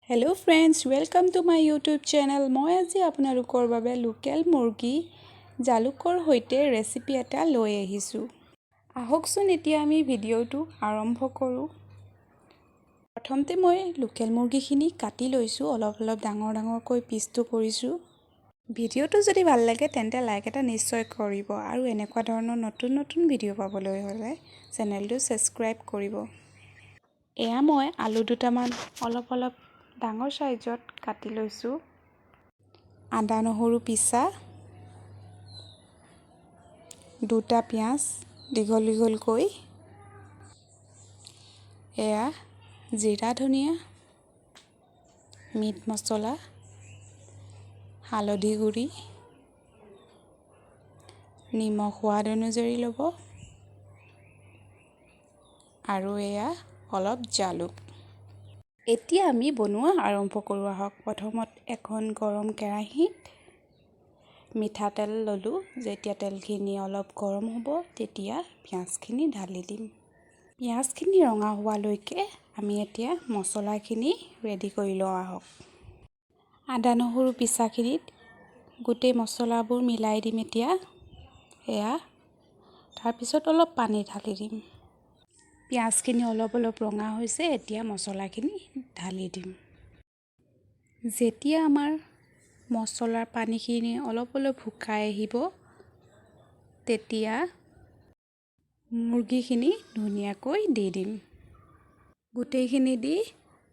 Hello friends, welcome to my YouTube channel. मैं आज आपनालोकर बारे लोकेल मुर्गी जालुकर सहित रेसिपि एटा লৈ আহিছোঁ। আহকচোন এতিয়া আমি ভিডিঅ'টো আৰম্ভ কৰোঁ। প্ৰথমতে মই লোকেল মুৰ্গীখিনি কাটি লৈছোঁ, অলপ ডাঙৰকৈ পিচটো কৰিছোঁ। ভিডিঅ'টো যদি ভাল লাগে তেন্তে লাইক এটা নিশ্চয় কৰিব আৰু এনেকুৱা ধৰণৰ নতুন ভিডিঅ' পাবলৈ হ'লে চেনেলটো সাবস্ক্ৰাইব কৰিব। এয়া মই আলু দুটামান অলপ ডাঙৰ সাইজত কাটি লৈছোঁ। আদা নহৰু পিছা, দুটা পিঁয়াজ দীঘলকৈ, এয়া জিৰা ধনিয়া, মিট মছলা, হালধি গুড়ি, নিমখ সোৱাদ অনুযায়ী ল'ব আৰু এয়া অলপ জালুক। এতিয়া আমি বনোৱা আৰম্ভ কৰোঁ আহক। প্ৰথমত এখন গৰম কেৰাহীত মিঠাতেল ললোঁ। যেতিয়া তেলখিনি অলপ গৰম হ'ব তেতিয়া পিঁয়াজখিনি ঢালি দিম। পিঁয়াজখিনি ৰঙা হোৱালৈকে আমি এতিয়া মছলাখিনি ৰেডি কৰি লওঁ আহক। আদা নহৰু পিছাখিনিত গোটেই মছলাবোৰ মিলাই দিম এতিয়া। এয়া তাৰপিছত অলপ পানী ঢালি দিম। পিঁয়াজখিনি অলপ ৰঙা হৈছে, এতিয়া মছলাখিনি ঢালি দিম। যেতিয়া আমাৰ মছলাৰ পানীখিনি অলপ শুকাই আহিব তেতিয়া মুৰ্গীখিনি ধুনীয়াকৈ দি দিম। গোটেইখিনি দি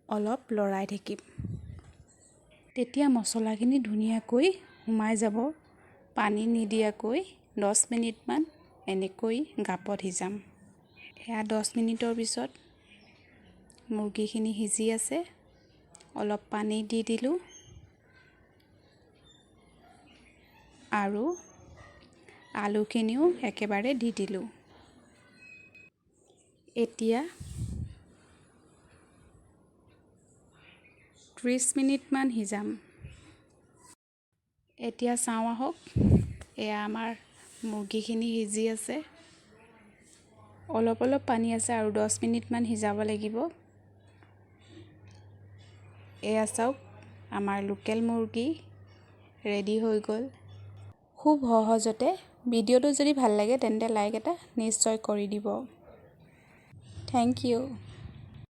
অলপ লৰাই থাকিম। তেতিয়া মছলাখিনি ধুনীয়াকৈ সোমাই যাব। পানী নিদিয়াকৈ 10 মিনিটমান এনেকৈ গাপত সিজাম। এয়া 10 মিনিটৰ পিছত মুৰ্গীখিনি সিজি আছে। অলপ পানী দি দিলোঁ আৰু আলুখিনিও একেবাৰে দি দিলোঁ। এতিয়া 30 মিনিটমান সিজাম। এতিয়া চাওঁ আহক, এয়া আমাৰ মুৰ্গীখিনি সিজি আছে। অলপ পানী আছে আৰু 10 মিনিটমান সিজাব লাগিব। এয়া চাওক, আমাৰ লোকেল মুৰ্গী ৰেডি হৈ গ'ল। খুব সহজতে। ভিডিঅ'টো যদি ভাল লাগে তেন্তে লাইক এটা নিশ্চয় কৰি দিব। Thank U.